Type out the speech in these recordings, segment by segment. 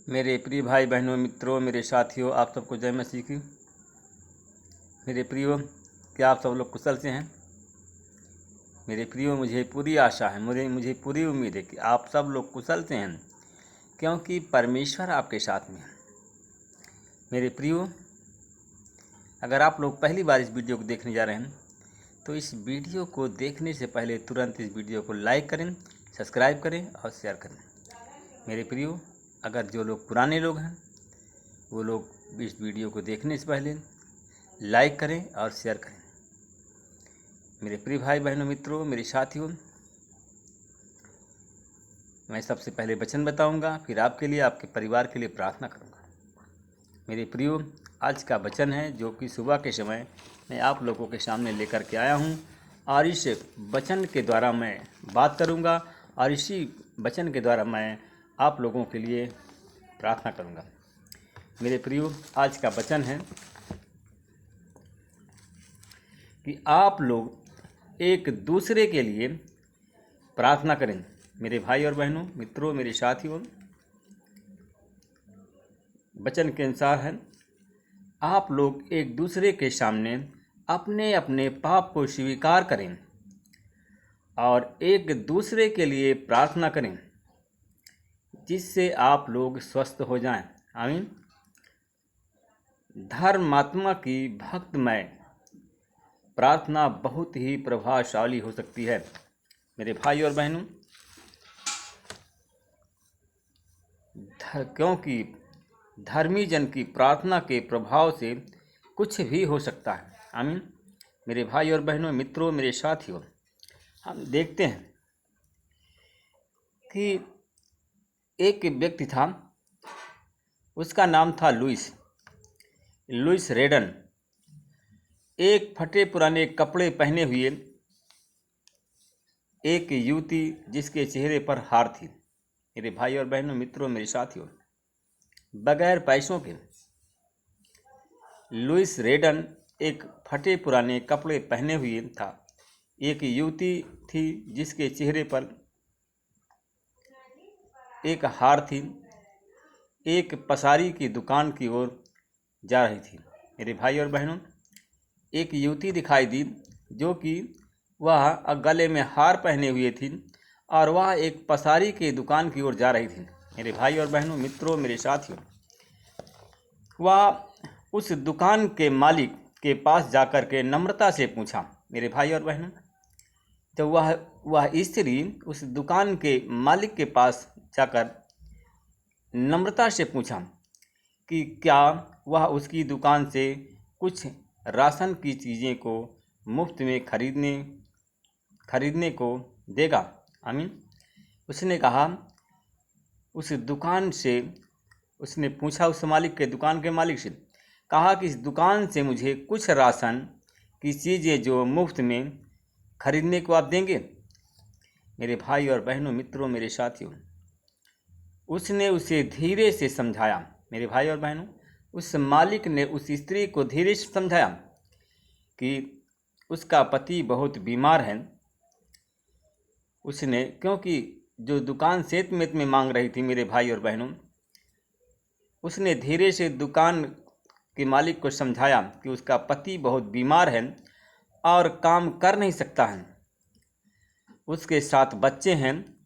मेरे प्रिय भाई बहनों मित्रों मेरे साथियों, आप सबको जय मसीह की। मेरे प्रियो, क्या आप सब लोग कुशल से हैं? मेरे प्रियो, मुझे पूरी आशा है, मुझे पूरी उम्मीद है कि आप सब लोग कुशल से हैं, क्योंकि परमेश्वर आपके साथ में है। मेरे प्रियो, अगर आप लोग पहली बार इस वीडियो को देखने जा रहे हैं तो इस वीडियो को देखने से पहले तुरंत इस वीडियो को लाइक करें, सब्सक्राइब करें और शेयर करें। मेरे प्रियो, अगर जो लोग पुराने लोग हैं वो लोग इस वीडियो को देखने से पहले लाइक करें और शेयर करें। मेरे प्रिय भाई बहनों मित्रों मेरे साथियों, मैं सबसे पहले वचन बताऊंगा, फिर आपके लिए, आपके परिवार के लिए प्रार्थना करूंगा। मेरे प्रियो, आज का वचन है जो कि सुबह के समय मैं आप लोगों के सामने लेकर के आया हूं, और इस वचन के द्वारा मैं बात करूंगा और इसी वचन के द्वारा मैं आप लोगों के लिए प्रार्थना करूंगा। मेरे प्रियो, आज का वचन है कि आप लोग एक दूसरे के लिए प्रार्थना करें। मेरे भाई और बहनों, मित्रों, मेरे साथियों, वचन के अनुसार है, आप लोग एक दूसरे के सामने अपने अपने पाप को स्वीकार करें और एक दूसरे के लिए प्रार्थना करें, जिससे आप लोग स्वस्थ हो जाएं। आमीन। धर्मात्मा की भक्तमय प्रार्थना बहुत ही प्रभावशाली हो सकती है। मेरे भाई और बहनों, क्योंकि धर्मी जन की प्रार्थना के प्रभाव से कुछ भी हो सकता है। आमीन। मेरे भाई और बहनों, मित्रों, मेरे साथियों, हम देखते हैं कि एक व्यक्ति था, उसका नाम था लुइस रेडन। एक फटे पुराने कपड़े पहने हुए एक युवती जिसके चेहरे पर हार थी। मेरे भाई और बहनों, मित्रों, मेरे साथियों, बगैर पैसों के लुइस रेडन एक फटे पुराने कपड़े पहने हुए था। एक युवती थी जिसके चेहरे पर एक हार थी, एक पसारी की दुकान की ओर जा रही थी। मेरे भाई और बहनों, एक युवती दिखाई दी जो कि वह गले में हार पहने हुए थी और वह एक पसारी की दुकान की ओर जा रही थी। मेरे भाई और बहनों, मित्रों, मेरे साथियों, वह उस दुकान के मालिक के पास जाकर के नम्रता से पूछा। मेरे भाई और बहनों, तो वह स्त्री उस दुकान के मालिक के पास जाकर नम्रता से पूछा कि क्या वह उसकी दुकान से कुछ राशन की चीज़ें को मुफ्त में खरीदने को देगा। आमीन। उसने कहा, उस दुकान से उसने पूछा, उस दुकान के मालिक से कहा कि इस दुकान से मुझे कुछ राशन की चीज़ें जो मुफ्त में खरीदने को आप देंगे। मेरे भाई और बहनों, मित्रों, मेरे साथियों, उसने उसे धीरे से समझाया। मेरे भाई और बहनों, उस मालिक ने उस स्त्री को धीरे से समझाया कि उसका पति बहुत बीमार है। उसने, क्योंकि जो दुकान सेत में मांग रही थी, मेरे भाई और बहनों, उसने धीरे से दुकान के मालिक को समझाया कि उसका पति बहुत बीमार है और काम कर नहीं सकता है, उसके साथ बच्चे हैं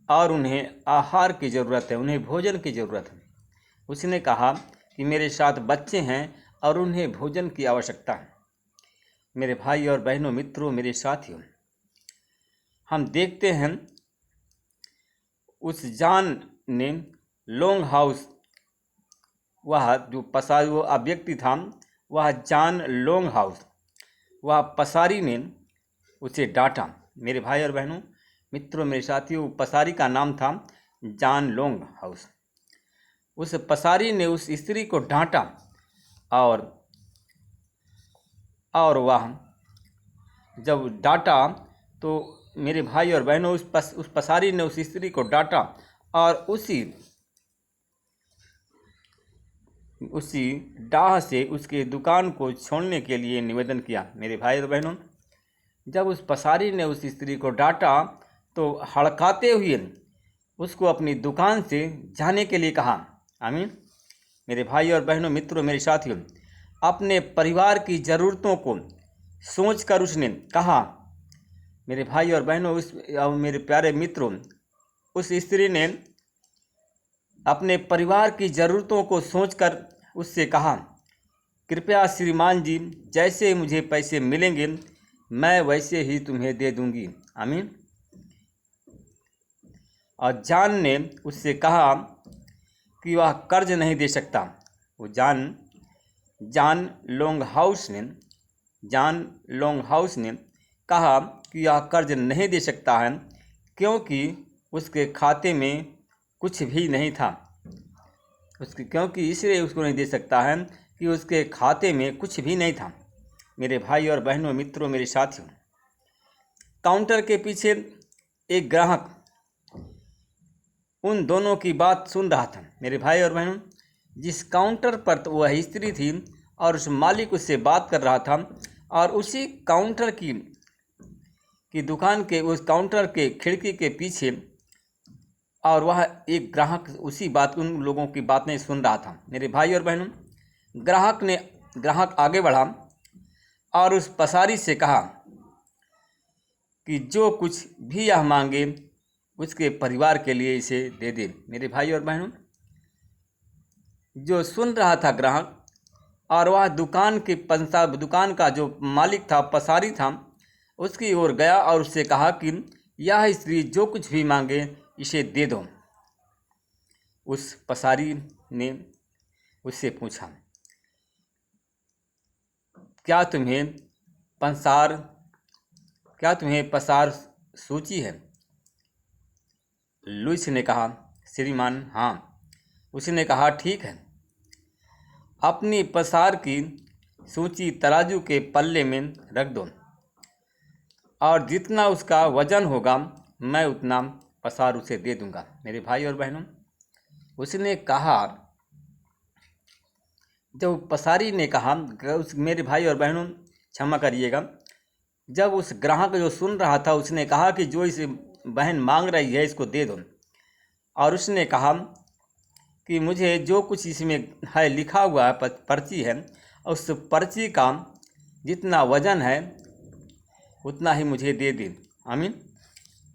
और उन्हें आहार की ज़रूरत है, उन्हें भोजन की ज़रूरत है। उसने कहा कि मेरे साथ बच्चे हैं और उन्हें भोजन की आवश्यकता है। मेरे भाई और बहनों, मित्रों, मेरे साथियों, हम देखते हैं उस जॉन ने लॉन्ग हाउस, वह जो पसारी, वो व्यक्ति था, वह जॉन लॉन्ग हाउस, वह पसारी ने उसे डांटा। मेरे भाई और बहनों, मित्रों, मेरे साथियों, पसारी का नाम था जॉन लॉन्ग हाउस। उस पसारी ने उस स्त्री को डांटा और वह जब डांटा तो मेरे भाई और बहनों, उस पसारी ने उस स्त्री को डांटा और उसी डाह से उसके दुकान को छोड़ने के लिए निवेदन किया। मेरे भाई और बहनों, जब उस पसारी ने उस स्त्री को डांटा तो हड़काते हुए उसको अपनी दुकान से जाने के लिए कहा। आमीन। मेरे भाई और बहनों, मित्रों, मेरे साथियों, अपने परिवार की ज़रूरतों को सोचकर उसने कहा, मेरे भाई और बहनों, मेरे प्यारे मित्रों, उस स्त्री ने अपने परिवार की ज़रूरतों को सोचकर उससे कहा, कृपया श्रीमान जी, जैसे मुझे पैसे मिलेंगे मैं वैसे ही तुम्हें दे दूंगी। आमीन। और जॉन ने उससे कहा कि वह कर्ज नहीं दे सकता। वो जॉन लॉन्गहाउस ने कहा कि यह कर्ज नहीं दे सकता है क्योंकि उसके खाते में कुछ भी नहीं था। क्योंकि इसलिए उसको नहीं दे सकता है कि उसके खाते में कुछ भी नहीं था। मेरे भाई और बहनों, मित्रों, मेरे साथियों, काउंटर के पीछे एक ग्राहक उन दोनों की बात सुन रहा था। मेरे भाई और बहनों, जिस काउंटर पर तो वह स्त्री थी और उस मालिक उससे बात कर रहा था, और उसी काउंटर की दुकान के उस काउंटर के खिड़की के पीछे और वह एक ग्राहक उन लोगों की बातें सुन रहा था। मेरे भाई और बहनों, ग्राहक आगे बढ़ा और उस पसारी से कहा कि जो कुछ भी यह मांगे उसके परिवार के लिए इसे दे दे। मेरे भाई और बहनों, जो सुन रहा था ग्राहक, और वह दुकान का जो मालिक था, पसारी था, उसकी ओर गया और उससे कहा कि यह स्त्री जो कुछ भी मांगे इसे दे दो। उस पसारी ने उससे पूछा, क्या तुम्हें पसार सूची है? लुइस ने कहा, श्रीमान, हाँ। उसने कहा, ठीक है, अपनी पसार की सूची तराजू के पल्ले में रख दो और जितना उसका वजन होगा मैं उतना पसार उसे दे दूंगा। मेरे भाई और बहनों, उसने कहा, जब पसारी ने कहा, मेरे भाई और बहनों क्षमा करिएगा, जब उस ग्राहक जो सुन रहा था उसने कहा कि जो इस बहन मांग रही है इसको दे दो, और उसने कहा कि मुझे जो कुछ इसमें है लिखा हुआ है, पर्ची है, उस पर्ची का जितना वजन है उतना ही मुझे दे दे। आमीन।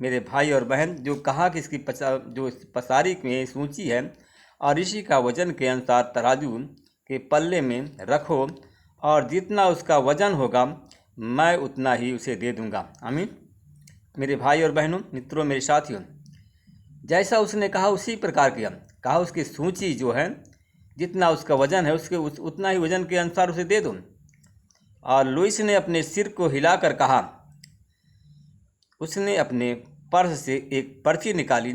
मेरे भाई और बहन, जो कहा कि इसकी जो पसारी में सूची है और इसी का वजन के अनुसार तराजू के पल्ले में रखो और जितना उसका वजन होगा मैं उतना ही उसे दे दूंगा। आमीन। मेरे भाई और बहनों, मित्रों, मेरे साथियों, जैसा उसने कहा उसी प्रकार किया। कहा उसकी सूची जो है, जितना उसका वजन है उतना ही वजन के अनुसार उसे दे दो। और लुइस ने अपने सिर को हिलाकर कहा, उसने अपने पर्स से एक पर्ची निकाली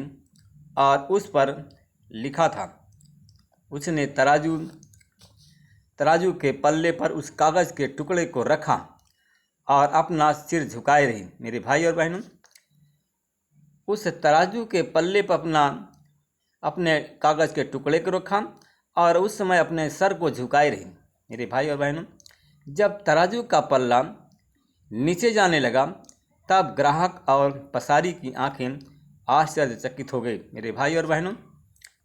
और उस पर लिखा था। उसने तराजू के पल्ले पर उस कागज़ के टुकड़े को रखा और अपना सिर झुकाए रही। मेरे भाई और बहनों, उस तराजू के पल्ले पर अपने कागज़ के टुकड़े को रखा और उस समय अपने सर को झुकाए रही। मेरे भाई और बहनों, जब तराजू का पल्ला नीचे जाने लगा तब ग्राहक और पसारी की आंखें आश्चर्यचकित हो गई। मेरे भाई और बहनों,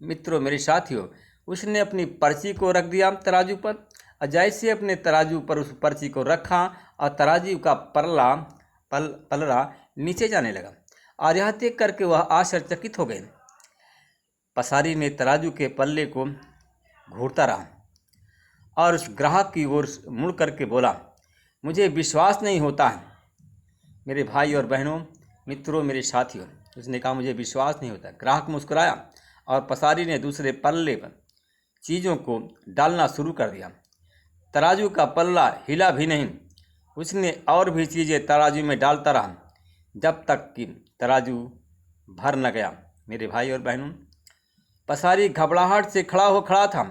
मित्रों, मेरे साथियों, उसने अपनी पर्ची को रख दिया तराजू पर, और जैसे अपने तराजू पर उस पर्ची को रखा और तराजू का पलड़ा नीचे जाने लगा, और यह देख करके वह आश्चर्यचकित हो गए। पसारी ने तराजू के पल्ले को घूरता रहा और उस ग्राहक की ओर मुड़ करके बोला, मुझे विश्वास नहीं होता है। मेरे भाई और बहनों, मित्रों, मेरे साथियों, उसने कहा, मुझे विश्वास नहीं होता। ग्राहक मुस्कुराया और पसारी ने दूसरे पल्ले पर चीज़ों को डालना शुरू कर दिया। तराजू का पल्ला हिला भी नहीं। उसने और भी चीज़ें तराजू में डालता रहा जब तक कि तराजू भर न गया। मेरे भाई और बहनों, पसारी घबराहट से खड़ा था।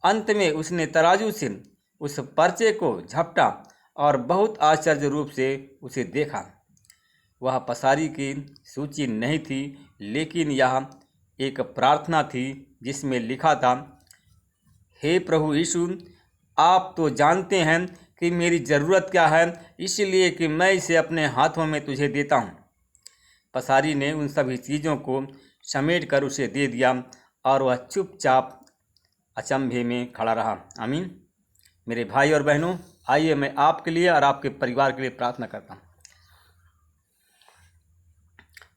अंत में उसने तराजू से उस पर्चे को झपटा और बहुत आश्चर्य रूप से उसे देखा। वह पसारी की सूची नहीं थी, लेकिन यह एक प्रार्थना थी जिसमें लिखा था, हे प्रभु यीशु, आप तो जानते हैं कि मेरी ज़रूरत क्या है, इसलिए कि मैं इसे अपने हाथों में तुझे देता हूँ। पसारी ने उन सभी चीज़ों को समेट कर उसे दे दिया और वह चुपचाप अचंभे में खड़ा रहा। आमीन। मेरे भाई और बहनों, आइए मैं आपके लिए और आपके परिवार के लिए प्रार्थना करता हूँ।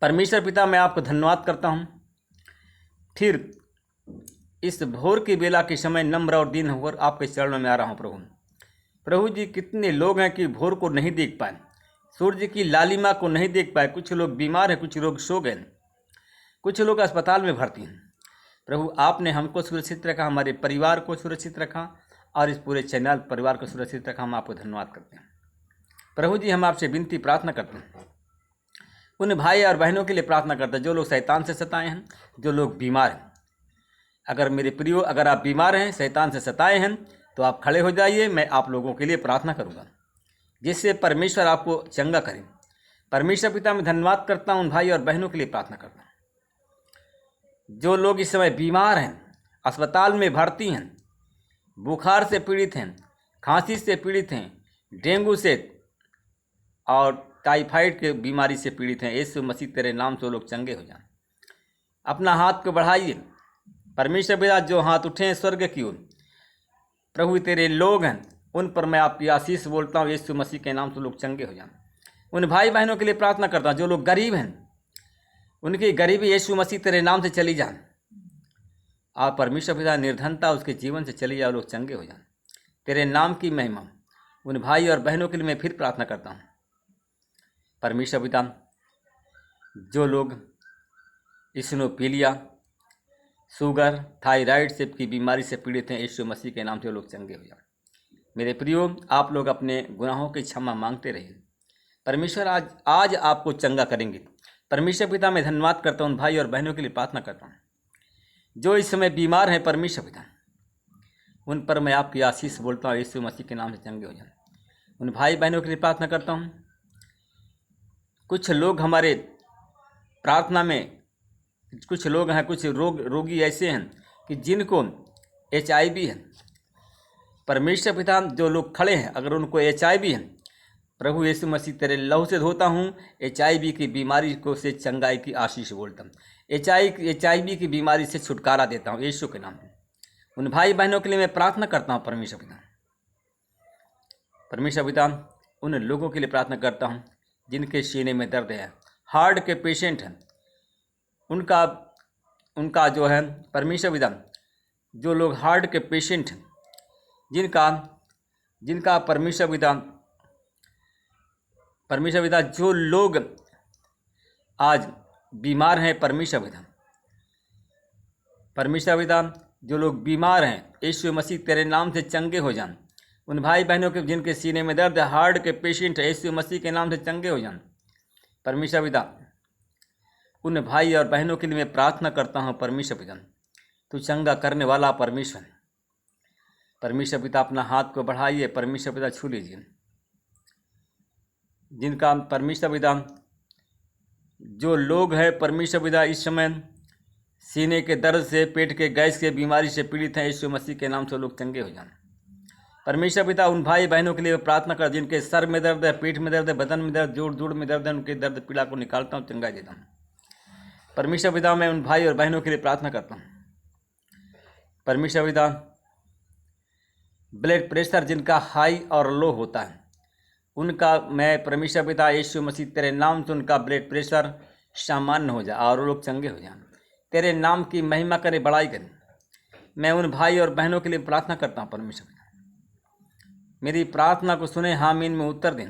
परमेश्वर पिता, मैं आपको धन्यवाद करता हूँ। फिर इस भोर की बेला के समय नम्र और दीन होकर आपके चरणों में आ रहा हूँ। प्रभु जी, कितने लोग हैं कि भोर को नहीं देख पाए, सूर्य की लालिमा को नहीं देख पाए। कुछ लोग बीमार हैं, कुछ लोग सो गए, कुछ लोग अस्पताल में भर्ती हैं। प्रभु, आपने हमको सुरक्षित रखा, हमारे परिवार को सुरक्षित रखा और इस पूरे चैनल परिवार को सुरक्षित रखा। हम आपको धन्यवाद करते हैं। प्रभु जी, हम आपसे विनती प्रार्थना करते हैं, उन भाई और बहनों के लिए प्रार्थना करते हैं जो लोग शैतान से सताए हैं, जो लोग बीमार हैं। अगर मेरे प्रियो, अगर आप बीमार हैं, शैतान से सताए हैं, तो आप खड़े हो जाइए। मैं आप लोगों के लिए प्रार्थना करूंगा जिससे परमेश्वर आपको चंगा करे। परमेश्वर पिता, मैं धन्यवाद करता हूं, उन भाई और बहनों के लिए प्रार्थना करता हूं जो लोग इस समय बीमार हैं, अस्पताल में भर्ती हैं, बुखार से पीड़ित हैं, खांसी से पीड़ित हैं, डेंगू से और टाइफाइड के बीमारी से पीड़ित हैं। यीशु मसीह तेरे नाम से वो लोग चंगे हो जाएं। अपना हाथ को बढ़ाइए परमेश्वर पिता, जो हाथ उठे हैं स्वर्ग की ओर, प्रभु तेरे लोग हैं, उन पर मैं आपकी आशीष बोलता हूँ। यीशु मसीह के नाम से लोग चंगे हो जाएं। उन भाई बहनों के लिए प्रार्थना करता हूँ जो लोग गरीब हैं, उनकी गरीबी यीशु मसीह तेरे नाम से चली जाए। आप परमेश्वर पिता, निर्धनता उसके जीवन से चली जाए, लोग चंगे हो जाएं। तेरे नाम की महिमा। उन भाई और बहनों के लिए मैं फिर प्रार्थना करता हूँ परमेश्वर पिता, जो लोग इस्नोफीलिया, शुगर, थायराइड से की बीमारी से पीड़ित हैं, यीशु मसीह के नाम से लोग चंगे हो जाएं। मेरे प्रियो, आप लोग अपने गुनाहों की क्षमा मांगते रहिए। परमेश्वर आज आपको चंगा करेंगे। परमेश्वर पिता, मैं धन्यवाद करता हूँ, उन भाई और बहनों के लिए प्रार्थना करता हूँ जो इस समय बीमार हैं। परमेश्वर पिता, उन पर मैं आपकी आशीष बोलता हूँ, यीशु मसीह के नाम से चंगे हो जाएं। उन भाई बहनों के लिए प्रार्थना करता हूँ। कुछ लोग हमारे प्रार्थना में, कुछ लोग हैं, कुछ रोगी ऐसे हैं कि जिनको HIV है। परमेश्वर पिता, जो लोग खड़े हैं, अगर उनको HIV है, प्रभु यीशु मसीह तेरे लहू से धोता हूँ, HIV की बीमारी को से चंगाई की आशीष बोलता हूँ। HIV की बीमारी से छुटकारा देता हूँ यीशु के नाम में। उन भाई बहनों के लिए मैं प्रार्थना करता हूँ परमेश्वर पिता। परमेश्वर पिता, उन लोगों के लिए प्रार्थना करता हूँ जिनके सीने में दर्द है, हार्ट के पेशेंट हैं, उनका जो है परमेश्वर पिता, जो लोग हार्ट के पेशेंट हैं, जिनका परमेश्वर पिता, जो लोग आज बीमार हैं, परमेश्वर पिता, जो लोग बीमार हैं, यीशु मसीह तेरे नाम से चंगे हो जाएं। उन भाई बहनों के जिनके सीने में दर्द है, हार्ट के पेशेंट है, यीशु मसीह के नाम से चंगे हो जाएं। परमेश्वर पिता, उन भाई और बहनों के लिए मैं प्रार्थना करता हूँ परमेश्वर पिता, तू चंगा करने वाला परमेश्वर। परमेश्वर पिता, अपना हाथ को बढ़ाइए, परमेश्वर पिता छू लीजिए। जिनका परमेश्वर पिता, जो लोग हैं परमेश्वर पिता इस समय सीने के दर्द से, पेट के गैस के बीमारी से पीड़ित हैं, यीशु मसीह के नाम से लोग चंगे हो जाएं। परमेश्वर पिता, उन भाई बहनों के लिए प्रार्थना कर जिनके सर में दर्द है, पेट में दर्द है, बदन में दर्द, जोड़ में दर्द है, उनके दर्द पीड़ा को निकालता हूँ, चंगाई देता हूँ। परमेश्वर पिता, मैं उन भाई और बहनों के लिए प्रार्थना करता हूँ। परमेश्वर पिता, ब्लड प्रेशर जिनका हाई और लो होता है, उनका मैं परमेश्वर पिता यीशु मसीह तेरे नाम से उनका ब्लड प्रेशर सामान्य हो जाए और वो लोग चंगे हो जाएं। तेरे नाम की महिमा करे, बड़ाई करें। मैं उन भाई और बहनों के लिए प्रार्थना करता हूँ परमेश्वर पिता, मेरी प्रार्थना को सुने, हामीन में उत्तर दें।